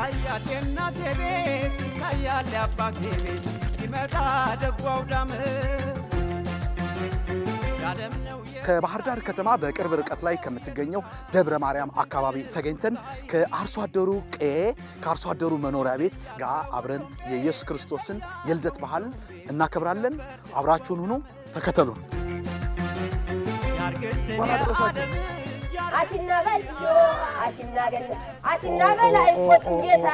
ይታያል የእናቴ ቤት ይታያል የአባቴ ቤት ሲመጣ ደጓው ዳመት ከባህር ዳር ከተማ በቅርብ ርቀት ላይ ከምትገኘው ደብረ ማርያም አካባቢ ተገኝተን ከአርሶ አደሩ ቀዬ ከአርሶ አደሩ መኖሪያ ቤት ጋር አብረን የኢየሱስ ክርስቶስን የልደት በዓል እናከብራለን። አብራችሁን ሁኑ፣ ተከተሉን። አሲናበል አሲናገና አሲናበል አይቆጥም ጌታ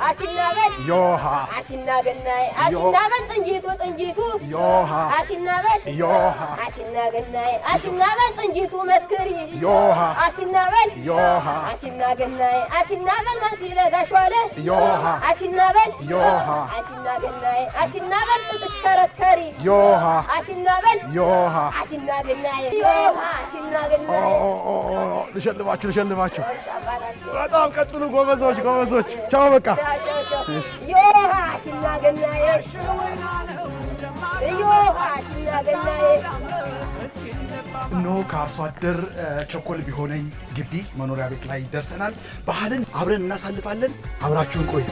አሲናበል ዮሃ አሲናገናይ አሲናበል ጥንጂቱ ዮሃ አሲናበል ዮሃ አሲናገናይ አሲናበል ጥንጂቱ መስክሪ ዮሃ አሲናበል ዮሃ አሲናገናይ አሲናበል መንሲለ ጋሽዋለ ዮሃ አሲናበል ዮሃ አሲናገናይ አሲናበል ጥሽከረከሪ ዮሃ አሲናበል ዮሃ አሲናገናይ ዮሃ አሲናገናይ ልሸልማችሁ። በጣም ቀጥሉ ጎበዞች። ቻው በቃ ዮሃ አሲናገናይ ዮሃ አሲናገናይ እነሆ ከአርሶ አደር ቸኮል ቢሆነኝ ግቢ መኖሪያ ቤት ላይ ደርሰናል። ባህልን አብረን እናሳልፋለን። አብራችሁን ቆዩ።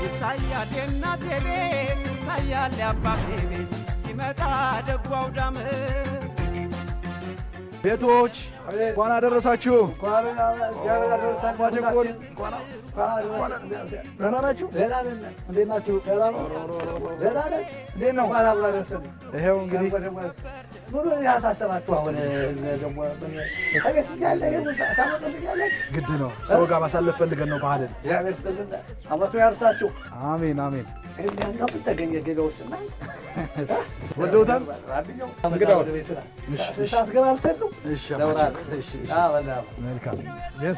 ይታያል የእናቴ ቤት ይታያል የአባቴ ቤት ሲመጣ ደጓው ዳመት ቤቶች እንኳን አደረሳችሁ። ደህና ናችሁ? እንዴት ናችሁ? እንዴት ነው? ይኸው እንግዲህ ግድ ነው። ሰው ጋር ማሳለፍ ፈልገን ነው ባህልን። አመቱ ያርሳችሁ። አሜን አሜን። ወደውታል።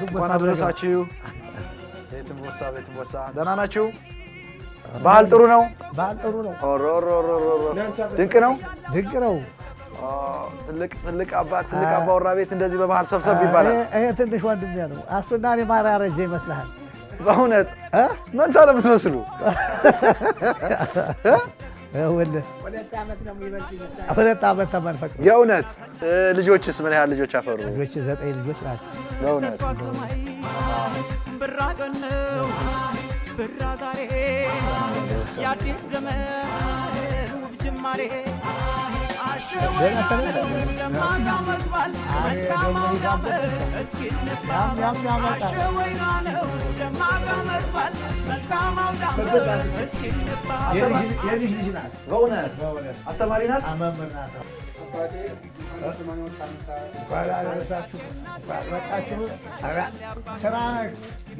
እንኳን አደረሳችሁ። ቤትም ቦሳ ደህና ናችሁ? ባህል ጥሩ ነው። ድንቅ ነው። ትልቅ አባወራ ቤት እንደዚህ በባህል ሰብሰብ ይባላል። ይሄ ትንሽ ወንድሜ ነው። አስቱና እኔ ማራረጀ ይመስልሃል? በእውነት መንታ ነው የምትመስሉ። ሁለት ዓመት ተመንፈቅ። የእውነት ልጆችስ ምን ያህል ልጆች አፈሩ? ልጆች 9 ልጆች ናቸው። በእውነት ብራ ቀን ነው ብራ ዛሬ የአዲስ ዘመን ውብ ጅማሬ በእውነት አስተማሪ ናት። ስራ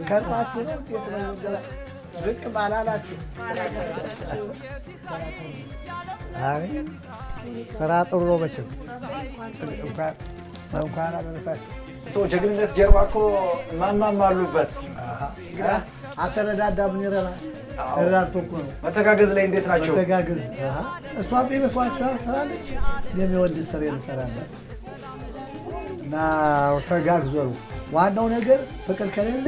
ከርማችሁ ብቅ ባላላችሁ ስራ ጥሩ ነው። መቼም እንኳን አደረሳችሁ። ሰው ጀግንነት ጀርባ እኮ ማማም አሉበት። አተረዳዳ ምን ይረላ ተራርቶ እኮ ነው። መተጋገዝ ላይ እንዴት ናቸው? መተጋገዝ እሷም የመስዋዕት ስራ ትሰራለች፣ የሚወልድ ስራ ትሰራለች እና ተጋግዞ ነው ዋናው ነገር። ፍቅር ከሌለ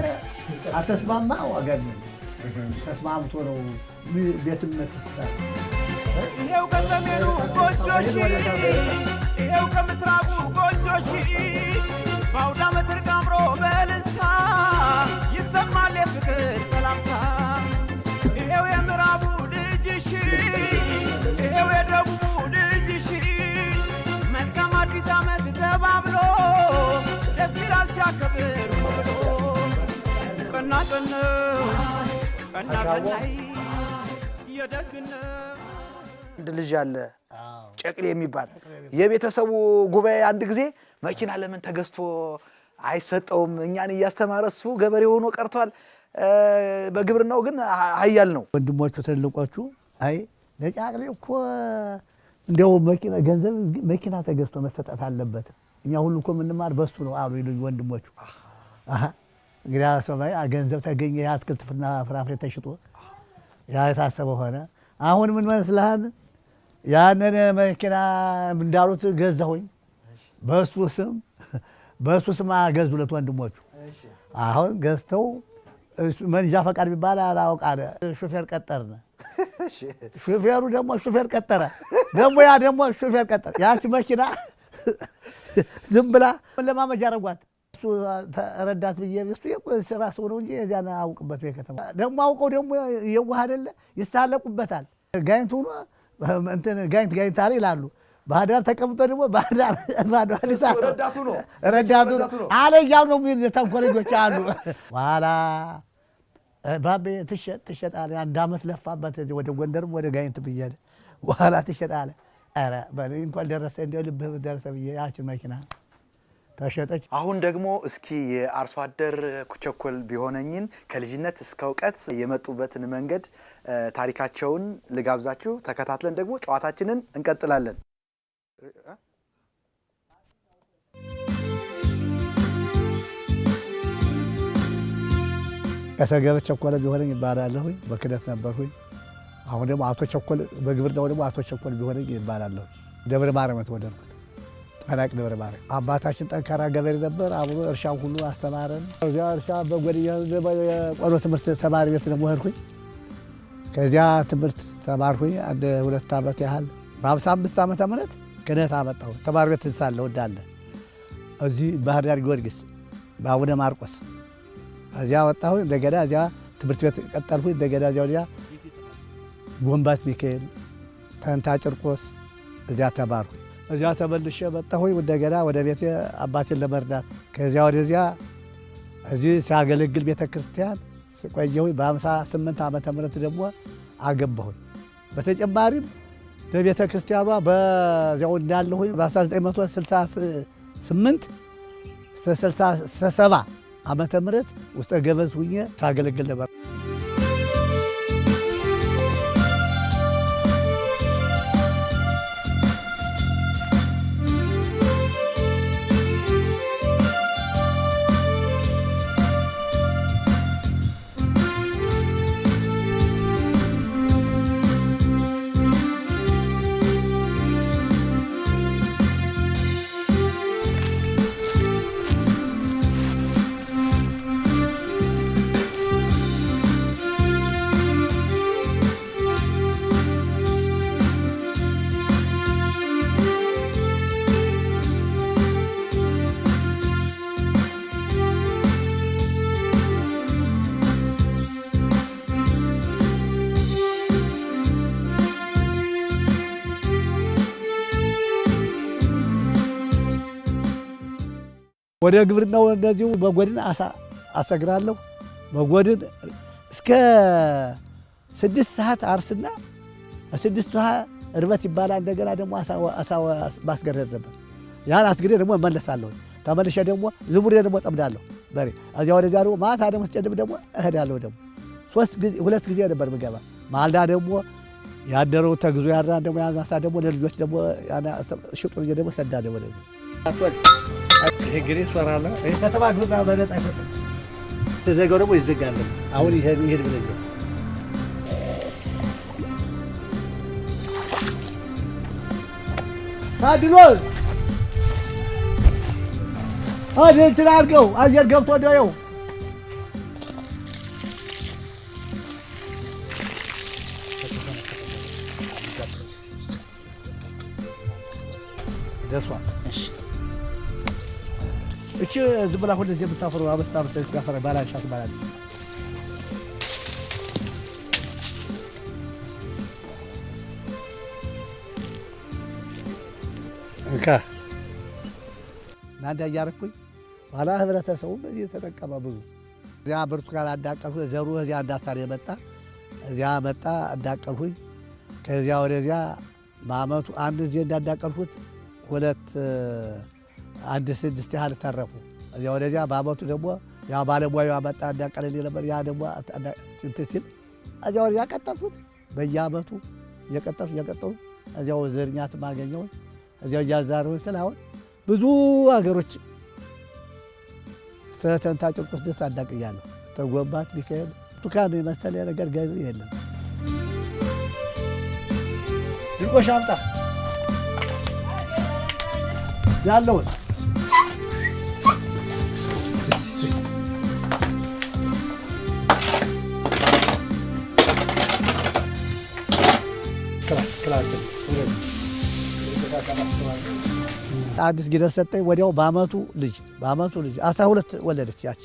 አተስማማ ዋጋ ነው። ተስማምቶ ነው ቤትነት ይሰራል። ይሄው ከሰሜኑ ጎጆሽ ይሄው ከምስራቁ ጎጆሽ በአውደ ዓመት እርቃምሮ በእልልታ ይሰማል የፍቅር ሰላምታ። ይሄው የምዕራቡ ልጅሽ ይሄው የደቡቡ ልጅሽ መልካም አዲስ ዓመት ተባብሎ ደስ ይላል ሲያከብር ብሎ ቀና ሰናይ የደግነት አንድ ልጅ አለ ጨቅሌ የሚባል የቤተሰቡ ጉባኤ አንድ ጊዜ መኪና ለምን ተገዝቶ አይሰጠውም? እኛን እያስተማረ እሱ ገበሬ ሆኖ ቀርቷል። በግብርናው ግን ኃያል ነው። ወንድሞቹ ትልቆቹ አይ ለጨቅሌ እኮ እንደው ገንዘብ መኪና ተገዝቶ መሰጠት አለበት፣ እኛ ሁሉ እኮ የምንማር በሱ ነው አሉ ይሉኝ ወንድሞቹ። እንግዲህ ሰማይ ገንዘብ ተገኘ፣ የአትክልትና ፍራፍሬ ተሽጦ ያ የታሰበ ሆነ። አሁን ምን መስልሃል? ያንን መኪና እንዳሉት ገዛሁኝ። በሱ ስም ገዙለት ወንድሞቹ። አሁን ገዝተው መንጃ ፈቃድ ቢባል አላውቃለ ሹፌር ቀጠርነ። ሹፌሩ ደግሞ ሹፌር ቀጠረ፣ ደግሞ ያ ደግሞ ሹፌር ቀጠረ። ያቺ መኪና ዝም ብላ ለማመጃ አረጓት። እሱ ረዳት ብዬ እሱ ስራ ሰው ነው እንጂ እዚያን አውቅበት ከተማ ደግሞ አውቀው ደግሞ የዋህ አይደለ ይሳለቁበታል። ጋይንት ሆኖ እንትን ጋይንት አለ ይላሉ። ባህር ዳር ተቀምጦ ደግሞ ባህር ዳር ረዳቱ ነው አለ እያሉ ነው ተንኮለኞች አሉ። በኋላ ባቤ ትሸጥ አለ። አንድ ዓመት ለፋበት ወደ ጎንደርም ወደ ጋይንት ብያለሁ። በኋላ ትሸጥ አለ። ኧረ በእኔ እንኳን ደረሰ እንደው ልብህ ደረሰ ብዬ ያችን መኪና ተሸጠች። አሁን ደግሞ እስኪ የአርሶ አደር ኩቸኮል ቢሆነኝን ከልጅነት እስከ እውቀት የመጡበትን መንገድ ታሪካቸውን ልጋብዛችሁ። ተከታትለን ደግሞ ጨዋታችንን እንቀጥላለን። ከሰገበ ቸኮለ ቢሆነኝ ይባላለሁኝ። በክደት ነበርሁኝ። አሁን ደግሞ አቶ ቸኮል በግብርናው ደግሞ አቶ ቸኮል ቢሆነኝ ይባላለሁ። ደብረ ማርያም ተወለድኩት። ታላቅ ደብረ ማርያም አባታችን ጠንካራ ገበሬ ነበር። አብሮ እርሻው ሁሉ አስተማረን። እዚያ እርሻ በጎድያ የቆሎ ትምህርት ተማሪ ቤት ደግሞ ሄድኩኝ። ከዚያ ትምህርት ተማርኩኝ አንድ 2 ዓመት ያህል። በ55 ዓመተ ምህረት ክህነት አመጣሁ። ተማሪ ቤት ሳለሁ እንዳለ እዚህ ባህር ዳር ጊዮርጊስ በአቡነ ማርቆስ እዚያ ወጣሁ። እንደገና እዚያ ትምህርት ቤት ቀጠልኩኝ። እንደገና እዚያ ወዲያ ጎንባት ሚካኤል ተንታ ጭርቆስ እዚያ ተማርኩኝ። እዚያ ተመልሼ መጣሁኝ እንደገና ወደ ቤቴ አባቴን ለመርዳት። ከዚያ ወደዚያ እዚህ ሲያገለግል ቤተ ክርስቲያን ቆየሁኝ። በ58 ዓመተ ምህረት ደግሞ አገባሁኝ። በተጨማሪም በቤተ ክርስቲያኗ በዚያው እንዳለሁኝ በ1968 እስከ 67 ዓመተ ምህረት ውስጠ ገበዝ ሁኜ ሳገለግል ነበር። ወደ ግብርናው እንደዚሁ በጎድን አሰግራለሁ። በጎድን እስከ 6 ሰዓት አርስና 6 ሰዓት እርበት ይባላል። እንደገና ደግሞ አሳ ማስገረድ ነበር። ያን አስግሬ ደግሞ እመለሳለሁ። ተመልሼ ደግሞ ዝቡሬ ደግሞ ጠምዳለሁ በሬ። እዚያ ወደዚያ ደግሞ ማታ ደግሞ ስጨድም ደግሞ እሄዳለሁ። ደግሞ 2 ጊዜ ነበር ምገባ። ማልዳ ደግሞ ያደረው ተግዞ ያድራ ደግሞ ያዛሳ ደግሞ ለልጆች ደግሞ ሽጡ ልጅ ደግሞ ሰዳደ ወደዚህ ይሄ እንግዲህ ሶራለ ይሄ ከተማ ግብርና በነጣ አይፈጥም። ተዘጋው ደግሞ ይዘጋል። አሁን ይሄድ ብለኝ ታድሎ እንትን አድርገው አየር ገብቶ እንደው ደርሷል። እቺ ዝም ብላ ሁሉ እዚህ የምታፈሩ አበስታ ያፈረ ባላንሻት ባላንሽ እንካ ናንዳ እያረኩኝ ባላ ህብረተሰቡ በዚህ ተጠቀመ። ብዙ እዚያ ብርቱካን አዳቀልኩ። ዘሩ እዚያ እንዳታር የመጣ እዚያ መጣ አዳቀልኩኝ። ከዚያ ወደዚያ በአመቱ አንድ ጊዜ እንዳዳቀልኩት 6 ያህል ተረፉ። እዚያ ወደዚያ በአመቱ ደግሞ ያ ባለሙያው አመጣ እንዳቀለልኝ ነበር። ያ ደግሞ እንትን ሲል እዚያ ወደዚያ ቀጠልኩት። በየአመቱ እየቀጠልኩ እዚያው ዘርኛት ማገኘው እዚያው እያዛረው ስል አሁን ብዙ አገሮች ተንታ ጭርቆስ ድረስ አዳቅያለሁ። ተጎንባት ሚካኤል ብርቱካን የመሰለ ነገር ገቢ የለም። ድርቆሽ አምጣ ያለውን አዲስ ጊደር ሰጠኝ። ወዲያው በአመቱ ልጅ 12 ወለደች። ያች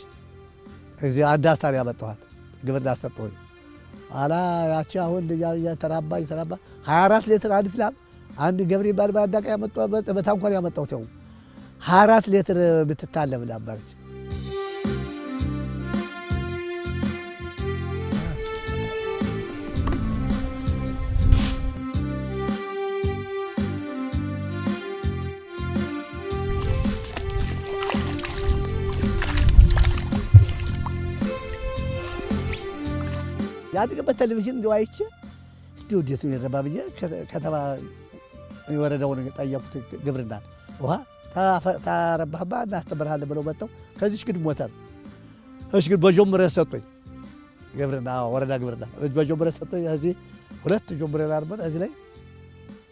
እዚህ አንድ አሳብ ያመጣኋት ግብርና ሰጠሁኝ። ኋላ ያቺ አሁን ተራባ 24 ሊትር አንድ ፊላም አንድ ገብሬ ባል ባዳቃ ያመጣው በታንኳን ያመጣው ተው 24 ሊትር ብትታለብ ነበረች። ያድግ በቴሌቪዥን እንደው አይቼ እንደው እንዴት ነው የረባ ብዬ ከተማ የወረዳውን ጠየቁት። ግብርና ውሃ ታረባህባ እናስተምርሃለን ብለው መጥተው ከዚህች ግን ሞተር እሺ ግን በጆምሬ ሰጡኝ። ግብርና ወረዳ ግብርና በጆምሬ ሰጡኝ። እዚህ 2 ጆምሬ አርበን እዚህ ላይ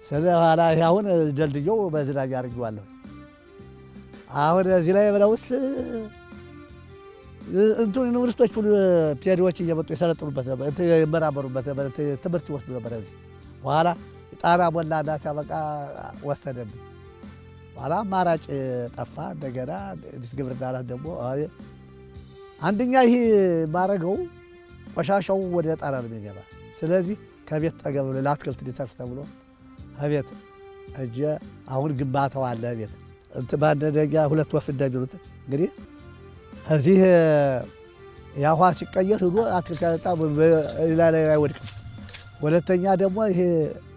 ስለኋላ አሁን ደልድየው በዝናጅ አድርጌዋለሁ። አሁን እዚህ ላይ ብለውስ እንትን ዩኒቨርሲቲዎች ሁሉ ፒኤዲዎች እየመጡ የሰለጥኑበት ነበር፣ ይመራመሩበት ነበር፣ ትምህርት ይወስዱ ነበር። እዚህ በኋላ ጣራ ሞላና ሲያበቃ ወሰደብኝ። በኋላ አማራጭ ጠፋ። እንደገና ግብርና ላይ ደግሞ አንደኛ ይሄ ማረገው ቆሻሻው ወደ ጣራ ነው የሚገባ። ስለዚህ ከቤት ጠገብ ለአትክልት ሊተርፍ ተብሎ ከቤት እጀ አሁን ግንባታው አለ ቤት እንትን ባንደኛ 2 ወፍ እንደሚሉት እንግዲህ እዚህ ያውሃ ሲቀየር ሄዶ አትክልት ላይ አይወድቅም። ሁለተኛ ደግሞ ይሄ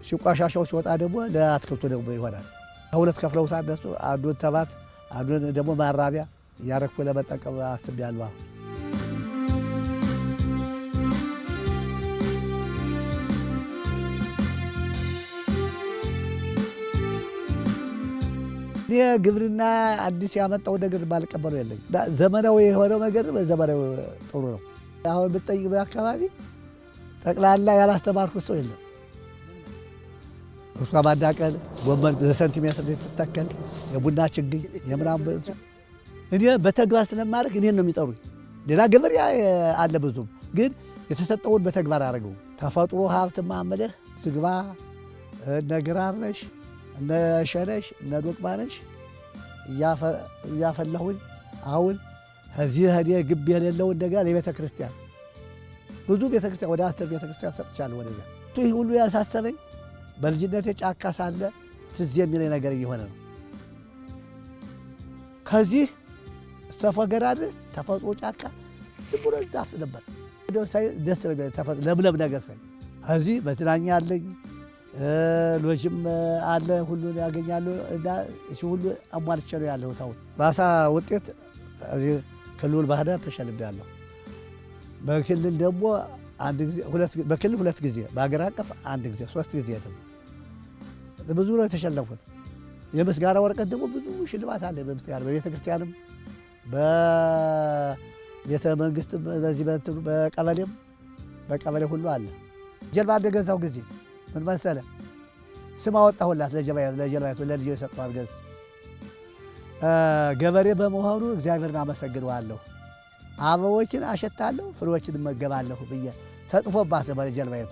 ሲቋሻሻው ሲወጣ ደግሞ ለአትክልቱ ደግሞ ይሆናል። ከሁለት ከፍለውታ እነሱ አንዱን ተባት አንዱን ደግሞ ማራቢያ እያረኩ ለመጠቀም አስቤያለሁ። አሁን እኔ ግብርና አዲስ ያመጣው ነገር ባልቀበለው የለኝ። ዘመናዊ የሆነው ነገር ዘመናዊ ጥሩ ነው። አሁን ብትጠይቅ በአካባቢ ጠቅላላ ያላስተማርኩት ሰው የለም። እሷ ማዳቀል ጎመን በሰንቲሜትር ትተከል የቡና ችግኝ የምናምን እኔ በተግባር ስለማድረግ እኔን ነው የሚጠሩኝ። ሌላ ገበሬ አለ ብዙም፣ ግን የተሰጠውን በተግባር አደረገው። ተፈጥሮ ሀብት ማመለህ ዝግባ እነ ግራር ነሽ እነ ሸነሽ እነ ዶቅማ ነሽ እያፈላሁኝ አሁን እዚህ እኔ ግቢ የሌለውን እንደገና የቤተ ክርስቲያን ብዙ ቤተ ክርስቲያን ወደ 10 ቤተ ክርስቲያን ሰጥቻለሁ። ወደዚያ ይህ ሁሉ ያሳሰበኝ በልጅነቴ ጫካ ሳለ ትዝ የሚለኝ ነገር እየሆነ ነው። ከዚህ እስተፈገራ ድረስ ተፈጥሮ ጫካ ዝም ብሎ ዛፍ ነበር። ደስ ለምለም ነገር ሳይ ከዚህ መዝናኛ አለኝ፣ ሎጅም አለ፣ ሁሉን ያገኛለሁ እና እሺ ሁሉ አሟልቼ ነው ያለሁት። አሁን ባሳ ውጤት ክልል ባህር ዳር ተሸልሜያለሁ። በክልል ደግሞ አንድ ጊዜ በክልል 2 ጊዜ በአገር አቀፍ 1 ጊዜ 3 ጊዜ ደግሞ ብዙ ነው የተሸለምኩት። የምስጋና ወረቀት ደግሞ ብዙ ሽልማት አለ። በምስጋና በቤተ ክርስቲያንም በቤተ መንግስትም በዚህ በቀበሌ ሁሉ አለ። ጀልባ እንደገዛው ጊዜ ምን መሰለ ስም አወጣሁላት ለጀልባይቱ ለልጅ የሰጠኋት ገዝ ገበሬ በመሆኑ እግዚአብሔርን አመሰግነዋለሁ፣ አበቦችን አሸታለሁ፣ ፍሬዎችን እመገባለሁ ብዬ ተጽፎባት በጀልባይቱ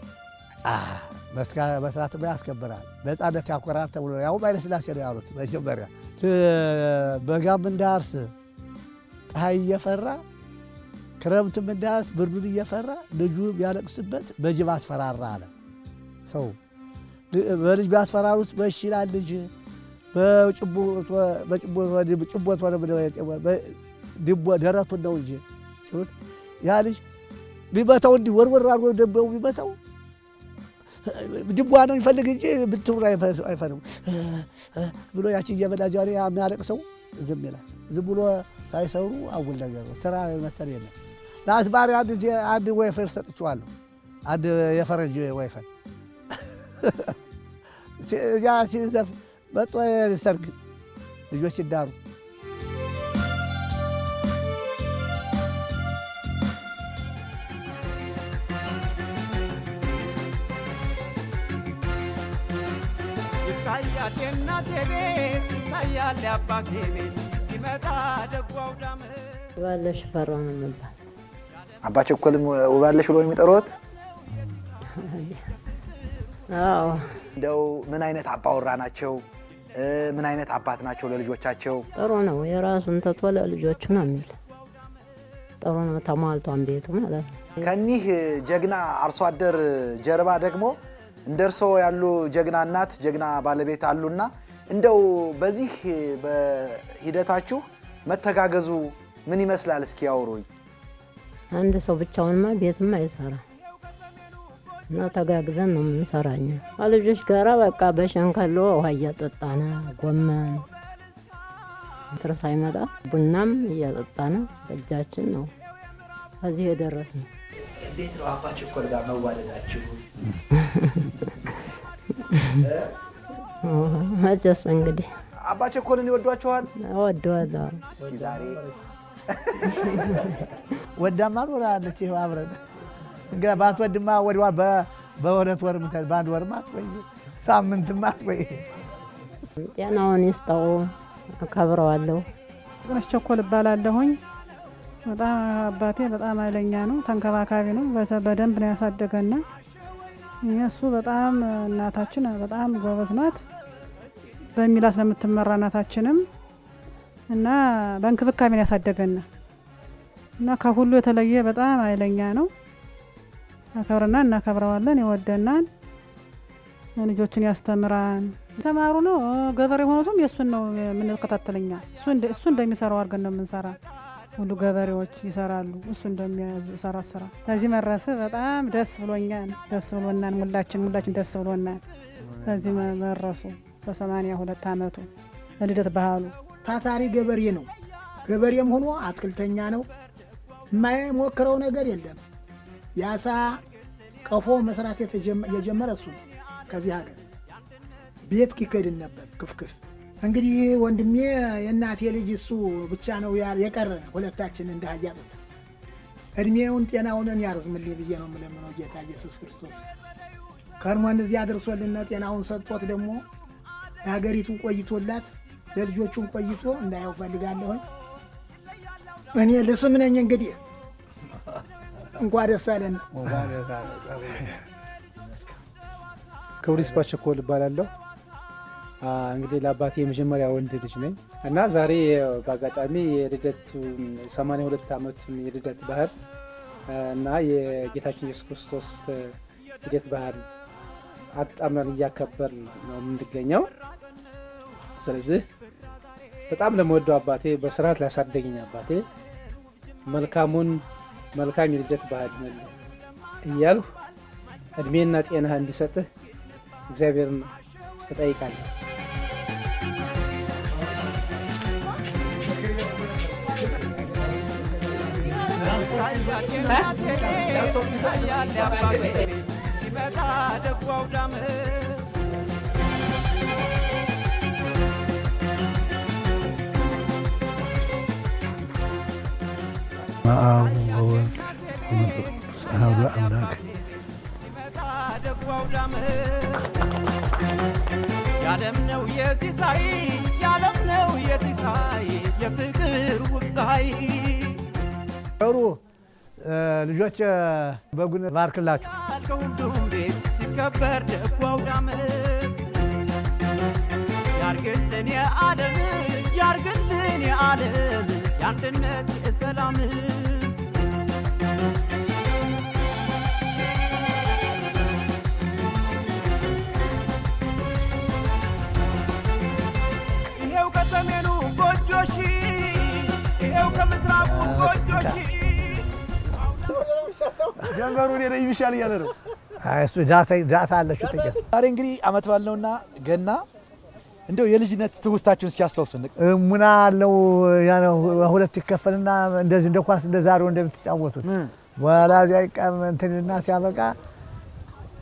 መስራት ያስከብራል፣ ነፃነት ያኮራል ተብሎ ያው ኃይለ ሥላሴ ነው ያሉት። መጀመሪያ በጋም እንዳርስ ፀሐይ እየፈራ ክረምትም እንዳርስ ብርዱን እየፈራ ልጁ ቢያለቅስበት በጅብ አስፈራራ አለ። ሰው በልጅ ቢያስፈራሩት በሽ ይላል ልጅ በጭቦት ደረቱን ነው እንጂ ሲሉት ያ ልጅ ቢመታው እንዲህ ወርወር አድርጎ ደበው ቢመታው ድቧ ነው የሚፈልግ እንጂ ብትሩ አይፈልግም ብሎ ያቺ እየበላ ጃሪ የሚያለቅሰው ዝም ይላል። ዝም ብሎ ሳይሰሩ አጉል ነገር ነው። ስራ መሰል የለም። ለአስባሪ አንድ ወይፈን ሰጥቼዋለሁ። አንድ የፈረንጅ ወይፈን ያ ሲዘፍ መጦ ሰርግ ልጆች ይዳሩ ይታያል የእናቴ ቤት ይታያል የአባቴ ቤት ሲመጣ ደጓው ዳመ ውባለሽ ፈራው ነው የሚባል አባ ቸኮልም ውባለሽ ብሎ የሚጠሩት። አዎ እንደው ምን አይነት አባወራ ናቸው? ምን አይነት አባት ናቸው ለልጆቻቸው? ጥሩ ነው። የራሱን ትቶ ለልጆቹ ነው የሚል ጥሩ ነው። ተሟልቷን ቤቱ ማለት ነው። ከኒህ ጀግና አርሶ አደር ጀርባ ደግሞ እንደርሶ ያሉ ጀግና እናት ጀግና ባለቤት አሉና እንደው በዚህ በሂደታችሁ መተጋገዙ ምን ይመስላል? እስኪ ያውሩኝ። አንድ ሰው ብቻውንማ ቤትም አይሰራ እና ተጋግዘን ነው የምንሰራኛ። ከልጆች ጋራ በቃ በሸንከሎ ውሃ እያጠጣነ ጎመን እንትን ሳይመጣ ቡናም እያጠጣነ በእጃችን ነው ከዚህ የደረስነው። እንዴት ነው አባ ቸኮል ጋር መዋደዳችሁ? መቼስ እንግዲህ አባ ቸኮልን ይወዷቸዋል? እወደዋለሁ። እስኪ ዛሬ ወዳማ ኖራለች አብረን እንግዲህ ባትወድማ ወዲዋ በሁለት ወር በአንድ ወር ማትቆይ ሳምንት ማትቆይ። ጤናውን ይስጠው፣ አከብረዋለሁ። ጥሩነሽ ቸኮል እባላለሁኝ። በጣም አባቴ በጣም ኃይለኛ ነው፣ ተንከባካቢ ነው። በደንብ ነው ያሳደገና እሱ በጣም እናታችን በጣም ጎበዝ ናት። በሚላት ለምትመራ እናታችንም እና በእንክብካቤ ነው ያሳደገና እና ከሁሉ የተለየ በጣም ኃይለኛ ነው። አከብረና እናከብረዋለን፣ ይወደናል፣ ልጆችን ያስተምራል። ተማሩ ነው ገበሬ ሆኖትም የሱን ነው የምንከታተለኛ። እሱ እንደሚሰራው አድርገን ነው የምንሰራ። ሁሉ ገበሬዎች ይሰራሉ፣ እሱ እንደሚሰራ ስራ። ለዚህ መረስ በጣም ደስ ብሎኛል፣ ደስ ብሎናል። ሁላችን ደስ ብሎናል። ለዚህ መረሱ በ82 ዓመቱ ለልደት ባህሉ ታታሪ ገበሬ ነው። ገበሬም ሆኖ አትክልተኛ ነው። የማይሞክረው ነገር የለም። ያሳ ቀፎ መስራት የጀመረ እሱ ነው። ከዚህ ሀገር ቤት ኪከድን ነበር ክፍክፍ። እንግዲህ ወንድሜ የእናቴ ልጅ እሱ ብቻ ነው የቀረነ። ሁለታችን እንዳያሉት እድሜውን ጤናውን ያርዝምልኝ ብዬ ነው የምለምነው ጌታ ኢየሱስ ክርስቶስ። ከርሞን እዚህ አድርሶልና ጤናውን ሰጥቶት ደግሞ የሀገሪቱን ቆይቶላት ለልጆቹን ቆይቶ እንዳየው ፈልጋለሁኝ። እኔ ልስም ነኝ እንግዲህ እንኳን ደስ አለን። ክብሩ ይስፋ ቸኮል እባላለሁ። እንግዲህ ለአባቴ የመጀመሪያ ወንድ ልጅ ነኝ እና ዛሬ በአጋጣሚ የልደቱ 82 ዓመቱን የልደት ባህል እና የጌታችን ኢየሱስ ክርስቶስ ልደት ባህል አጣምረን እያከበር ነው የምንገኘው። ስለዚህ በጣም ለመወደው አባቴ በስርዓት ላሳደገኝ አባቴ መልካም የልደት ባህል እያልሁ እድሜና ጤና እንዲሰጥህ እግዚአብሔርን እጠይቃለሁ። ሲመጣ ደጉ አውዳመት በአብ ወወልድ ወመንፈስ ቅዱስ አሐዱ አምላክ። የዓለም ነው የሲሳይ የዓለም ነው የሲሳይ የፍቅር ውብ ፀሐይ። ጥሩ ልጆች በጉን ባርክላችሁ። ከሁሉም ቤት ሲከበር ደጉ አውዳመት ያርግልን የዓለም ያርግልን የዓለም የአንድነት የሰላም ይሄው ከሰሜኑ ጎጆሽ ይሄው ከምስራቁ ጎጆሽ ጀንበሩ እኔ ነኝ ይሻል እያለ ነው። እሱ ዳታ አለሽ ጥቂት። ዛሬ እንግዲህ አመት ባልነውና ገና እንደው የልጅነት ትውስታችሁን እስኪ አስታውሱን። ሙና አለው ያለው ሁለት ይከፈልና እንደዚህ እንደ ኳስ እንደ ዛሬው እንደምትጫወቱት በኋላ እዚያ እንትና ሲያበቃ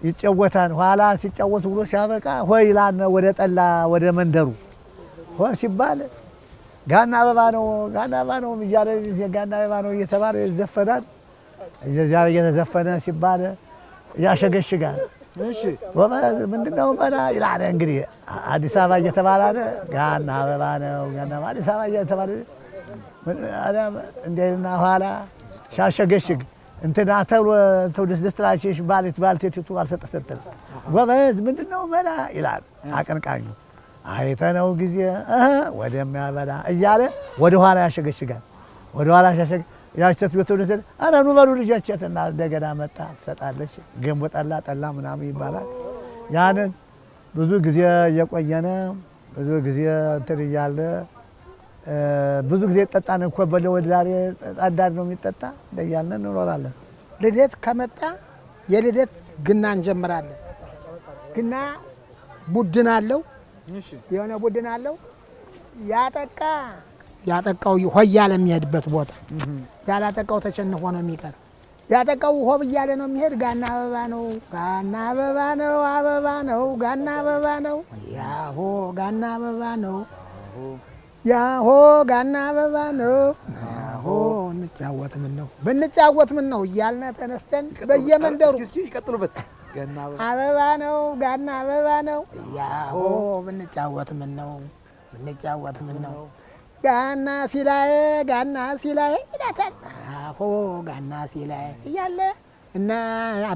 ይጫወታል። ኋላ ሲጫወቱ ብሎ ሲያበቃ ሆይ ይላል ወደ ጠላ ወደ መንደሩ ሆይ ሲባል ጋና አበባ ነው እያለ ጋና አበባ ነው እየተባለ ይዘፈናል። እዚያ እየተዘፈነ ሲባል ያሸገሽጋል። እሺ ወባዝ ምንድነው በላ ይላል። እንግዲህ አዲስ አበባ እየተባለ ጋና አበባ ነው ጋና አዲስ አበባ እየተባለ እንደና ኋላ ሻሸገሽግ እንትና ተው ደስ ትላሽሽ ባልቴቱ አልሰጠሰተል ወባዝ ምንድነው በላ ይላል አቀንቃኙ። አይተነው ጊዜ ወደሚያበላ እያለ ወደ ኋላ ያሸገሽጋል። ወደ ኋላ ያሸገ ያቸት ቤተወደሰ አረ ኑ በሉ ልጆቻችንና እንደገና መጣ ትሰጣለች። ገንቦ ጠላ ምናምን ይባላል። ያንን ብዙ ጊዜ እየቆየነ ብዙ ጊዜ እንትን እያለ ብዙ ጊዜ ጠጣን እኮ በለ ወደ ዛሬ ጣዳድ ነው የሚጠጣ እንደያልን እንኖራለን። ልደት ከመጣ የልደት ግና እንጀምራለን። ግና ቡድን አለው፣ የሆነ ቡድን አለው። ያጠቃው ሆያ ለሚሄድበት ቦታ ያላጠቃው ተሸንፎ ነው የሚቀር። ያጠቃው ሆብ እያለ ነው የሚሄድ። ጋና አበባ ነው፣ ጋና አበባ ነው፣ አበባ ነው፣ ጋና አበባ ነው፣ ያሆ ጋና አበባ ነው፣ ያሆ ጋና አበባ ነው፣ ያሆ እንጫወት ምን ነው ብንጫወት ምን ነው እያልነ ተነስተን በየመንደሩ እስኪ ይቀጥሉበት። አበባ ነው፣ ጋና አበባ ነው፣ ያሆ ብንጫወት ምን ነው ብንጫወት ምን ነው ጋና ሲላዬ ይላታል። አሆ ጋና ሲላዬ እያለ እና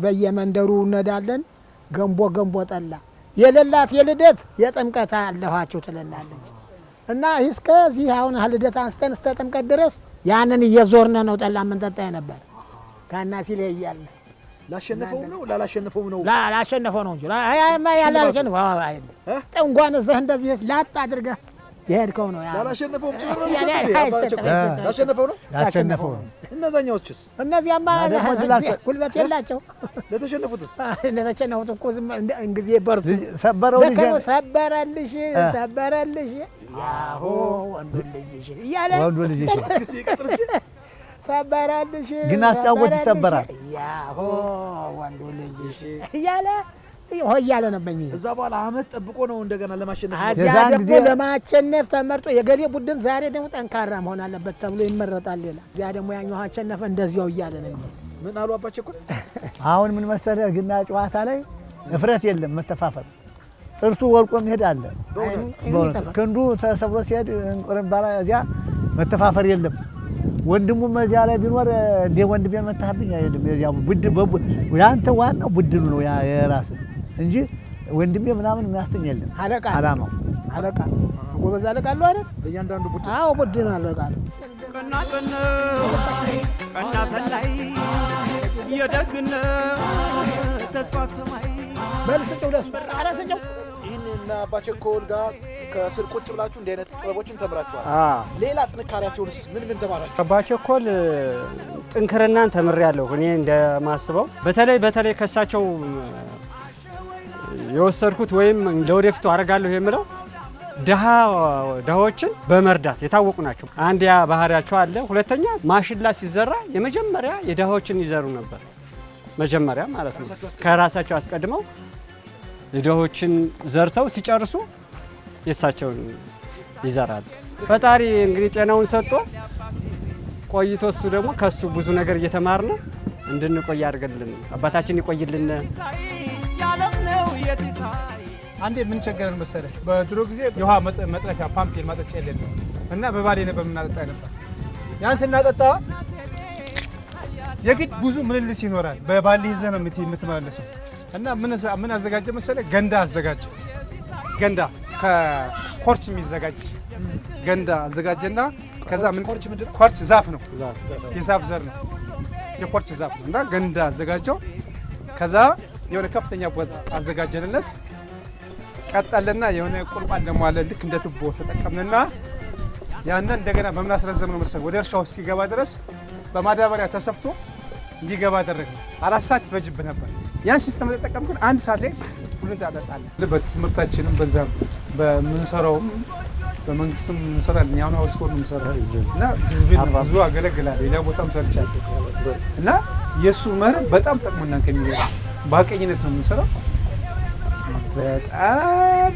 በየመንደሩ እነዳለን። ገንቦ ጠላ የሌላት የልደት የጥምቀት አለኋችሁ ትለናለች። እና እስከዚህ አሁን ልደት አንስተን እስከ ጥምቀት ድረስ ያንን እየዞርነ ነው ጠላ የምንጠጣ ነበር። ጋና ሲላዬ እያለ ላሸነፈው ነው ላላሸነፈው ነው ላሸነፈው ነው እንጂ ያላሸነፈው አይደለም። እንኳን እዚህ እንደዚህ ላጥ አድርገህ የሄድከው ነው ያላሸነፈው ላሸነፈው ነው ያሸነፈው ነው። እነዛኛዎችስ? እነዚያማ ጉልበት የላቸው። ለተሸነፉትስ? ለተሸነፉት እኮ እንግዲህ በርቱ ሰበረው ልጅ ሰበረልሽ ያሆ ወንዱ ልጅሽ እያለ ወንዱ ልጅሽ ሰበረልሽ ግን አጫወት ይሰበራል። ያሆ ወንዱ ልጅሽ እያለ ሆያለ ነበር። እዛ በኋላ አመት ጠብቆ ነው እንደገና ለማሸነፍ እዚያ ደግሞ ለማሸነፍ ተመርጦ የገሌ ቡድን ዛሬ ደግሞ ጠንካራ መሆን አለበት ተብሎ ይመረጣል። ሌላ እዚያ ደግሞ ያኛው አሸነፈ እንደዚያው እያለ ነው የሚሄድ። ምን አሉ አባቸው እኮ አሁን ምን መሰለህ ግና ጨዋታ ላይ እፍረት የለም፣ መተፋፈር ጥርሱ ወልቆ መሄድ አለ። ክንዱ ተሰብሮ ሲሄድ እንቁርባላ እዚያ መተፋፈር የለም። ወንድሙም እዚያ ላይ ቢኖር እንደ ወንድሜን መታህብኝ አይደለም። እዚያ ቡድን ያንተ ዋናው ቡድኑ ነው የራስህ እንጂ ወንድሜ ምናምን የሚያስተኝ የለም። አለቃ አላማው አለቃ ጎበዝ አለቃ አለው አይደል? በእያንዳንዱ ቡድን አዎ ቡድን አለቃ አለው። ቀና ሰላይ የደግነት ተስፋ ሰማይ በል ስጨው ደስ ኧረ ስጨው ይህንና አባቸኮል ጋር ከስር ቁጭ ብላችሁ እንዲህ አይነት ጥበቦችን ተምራችኋል። ሌላ ጥንካሬያቸውንስ ምን ተማራችሁ? አባቸኮል ጥንክርናን ተምሬያለሁ እኔ እንደማስበው። በተለይ ከሳቸው የወሰድኩት ወይም ለወደፊቱ አደርጋለሁ የምለው ድሃዎችን በመርዳት የታወቁ ናቸው። አንድ ያ ባህሪያቸው አለ። ሁለተኛ ማሽላ ሲዘራ የመጀመሪያ የድሃዎችን ይዘሩ ነበር። መጀመሪያ ማለት ነው። ከራሳቸው አስቀድመው የድሃዎችን ዘርተው ሲጨርሱ የሳቸውን ይዘራሉ። ፈጣሪ እንግዲህ ጤናውን ሰጥቶ ቆይቶ እሱ ደግሞ ከሱ ብዙ ነገር እየተማርን እንድንቆይ አድርገልን አባታችን ይቆይልን። አንዴ ምን ቸገረን መሰለህ? በድሮ ጊዜ የውሃ መጥረፊያ ፓምፔል ማጠጫ የለም እና በባሌ ነበር የምናጠጣ ነበር። ያን ስናጠጣ የግድ ብዙ ምልልስ ይኖራል። በባሌ ይዘህ ነው የምትመላለሰው እና ምን አዘጋጀ መሰለህ? ገንዳ አዘጋጀ። ገንዳ ከኮርች የሚዘጋጅ ገንዳ አዘጋጀና ከዛ ምን ኮርች ዛፍ ነው፣ የዛፍ ዘር ነው፣ የኮርች ዛፍ ነው እና ገንዳ አዘጋጀው። ከዛ የሆነ ከፍተኛ ቦታ አዘጋጀንለት። ቀጠልና የሆነ ቁልቋል ደግሞ አለ። ልክ እንደ ቱቦ ተጠቀምንና ያንን እንደገና በምን አስረዘም ነው መሰለህ? ወደ እርሻ ውስጥ ሲገባ ድረስ በማዳበሪያ ተሰፍቶ እንዲገባ አደረግን። 4 ሰዓት ይፈጅብህ ነበር። ያን ሲስተም ተጠቀምኩን። 1 ሰዓት ላይ ሁሉን ታጠጣለህ። በትምህርታችንም በዛ በምንሰራው በመንግስትም እንሰራለን። ያው ነው አስኮር ነው የምሰራው እና ህዝብን ብዙ አገለግላለሁ። ሌላ ቦታም ሰርቻለሁ እና የሱ መርህ በጣም ጠቅሞናል። ከሚገባ በሀቀኝነት ነው የምንሰራው። በጣም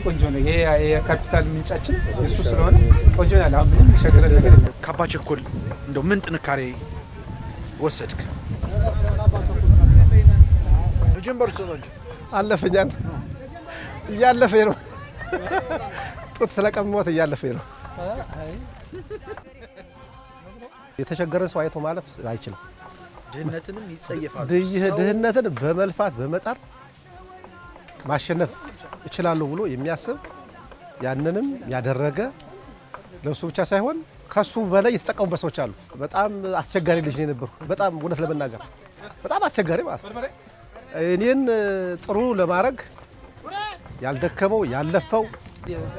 ቆንጆ ነው። ይሄ የካፒታል ምንጫችን እሱ ስለሆነ ቆንጆ ነው። አሁን ምንም ሸገረን ነገር የለም። ከአባቸኮል እንደው ምን ጥንካሬ ወሰድክ? ጀምበር ሰሎንጅ አለፈኛል እያለፈኝ ነው። ጡት ስለቀመመት እያለፈኝ ነው። የተቸገረ ሰው አይቶ ማለፍ አይችልም። ድህነትንም ይጸየፋል። ድህነትን በመልፋት በመጣር ማሸነፍ እችላለሁ ብሎ የሚያስብ ያንንም ያደረገ ለሱ ብቻ ሳይሆን ከሱ በላይ የተጠቀሙበት ሰዎች አሉ። በጣም አስቸጋሪ ልጅ ነው የነበርኩ። በጣም እውነት ለመናገር በጣም አስቸጋሪ ማለት ነው። እኔን ጥሩ ለማድረግ ያልደከመው ያለፈው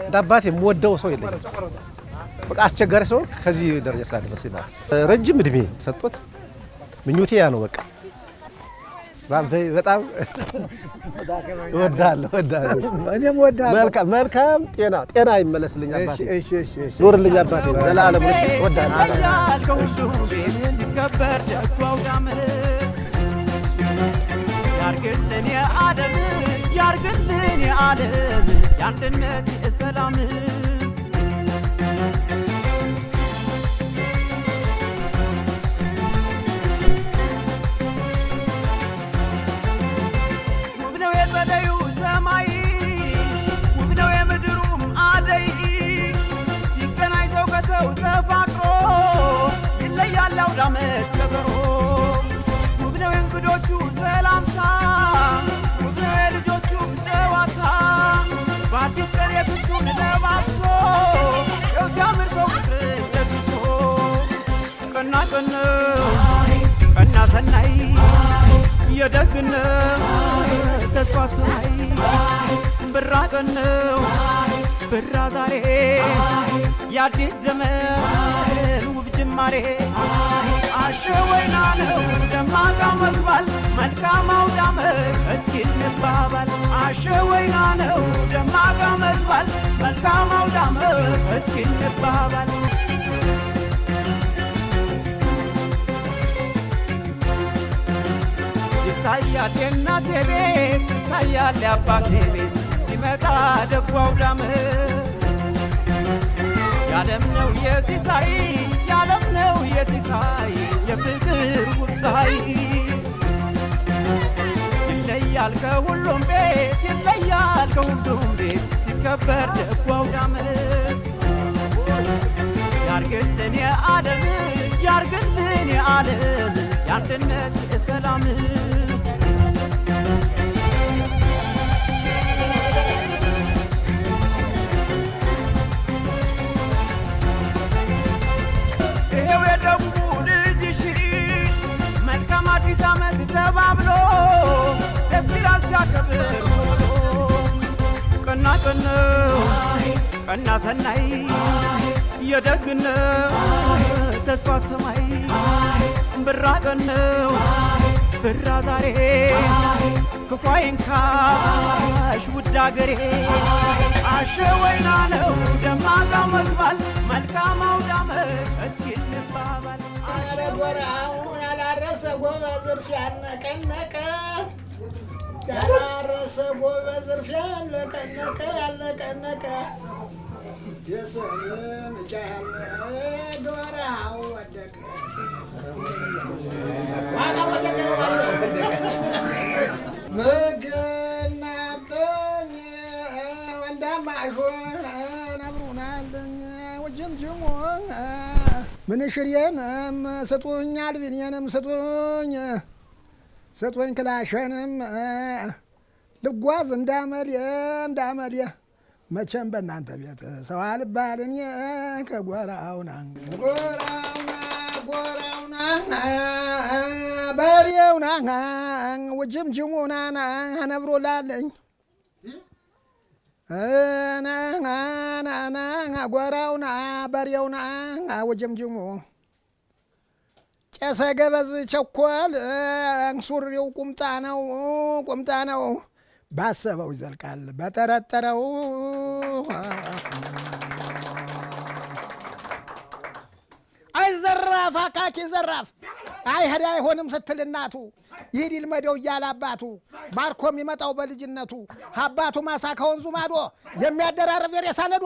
እንዳባት የምወደው ሰው የለኝም። በቃ አስቸጋሪ ሰው ከዚህ ደረጃ ስላደረሰኝ ማለት ረጅም እድሜ ሰጥቶት ምኞቴ ያ ነው። በቃ በጣም እወዳለሁ። እኔም እወዳለሁ። መልካም ጤና ይመለስልኝ አባቴ። ኑርልኝ አባቴ ዘላለም እወዳለሁ። ሲከበር ደጉ አውደ ዓመት ያርግልን የዓለም ያርግልን የዓለም የአንድነት የሰላም ውብ ነው የጸደዩ ሰማይ ውብ ነው የምድሩም አደይ ሲገናኝ ሰው ከሰው ተፋቅሮ ይለያል አውደ ዓመት ከበሮ ውብ ነው የእንግዶቹ ሰላምታ ውብ ነው የልጆቹ ጨዋታ በአዲስ ቀን የፍቱን ለባብሶ የው ሲያምር ሰው ፍቅርን ለብሶ ቀና ቀነው ቀና ሰናይ የደግነት ተስፋ ሰማይ ብራ ቀነው ብራ ዛሬ የአዲስ ዘመን ውብ ጅማሬ አሸወይና ነው ደማቅ ዓመት በዓል መልካም አውደ ዓመት እስኪ እንባባል። አሸወይና ነው ደማቅ ዓመት በዓል መልካም አውደ ዓመት እስኪ እንባባል። ይታያል የእናቴ ቤት ይታያል የአባቴ ቤት ሲመጣ ደጉ አውደ ዓመት የዓለም ነው የሲሳይ የዓለም ነው የሲሳይ የፍቅር ውብ ፀሐይ ይለያል ከሁሉም ቤት ይለያል ከሁሉም ቤት ሲከበር ደጉ አውደ ዓመት ያርግልን የዓለም ያርግልን የዓለም የአንድነት የሰላም ይሄው የደጉ ልጅሽ መልካም አዲስ ዓመት ተባብሎ ደስ ይላል ሲያከብር ቀና ቀነው ቀና ሰናይ የደግነት ተስፋ ሰማይ ብራ ቀነው ብራ ዛሬ ክፉ አይንካሽ ውድ አገሬ አሸወይና ነው ደማቅ ዓመት በዓል መልካም አውደ ዓመት እስኪ እንባባል። ጎራው ያላረሰ ጎበዝ እርፊያ ያነቀነቀ ያላረሰ ጎበዝ እርፊያ ያነቀነቀ ያነቀነቀ የሰሜን ጃል ጎራው ወደቀ ዋጋ ወደቀ ምግናበኝ ወንዳማሾ ነብሩናለኝ ወጀምጅሞ ምንሽርየንም ስጡኝ አልቢኔንም ስጡኝ ስጡኝ ክላሸንም ልጓዝ እንዳመልየ መቼም በእናንተ ቤት ሰው አልባልን ከጎራውና በሬውና ውጅምጅሙና ነብሮላለኝ ጎራውና በሬውና ውጅምጅሙ ጨሰ ገበዝ ቸኮል ሱሪው ቁምጣ ነው ባሰበው ይዘልቃል በጠረጠረው አይ ዘራፍ አካኪ ዘራፍ አይ ሄዳ አይሆንም ስትል እናቱ ይሄድ ይልመደው እያለ አባቱ ባርኮ የሚመጣው በልጅነቱ አባቱ ማሳ ከወንዙ ማዶ የሚያደራርብ የሬሳ ነዶ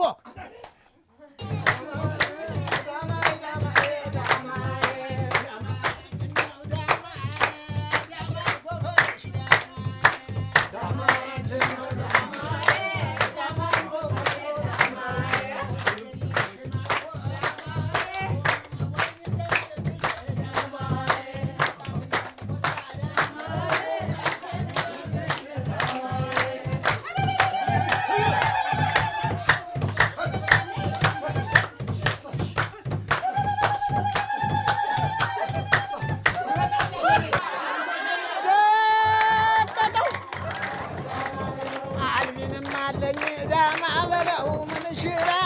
አለኝ ዳማ በለው ምን ይችላል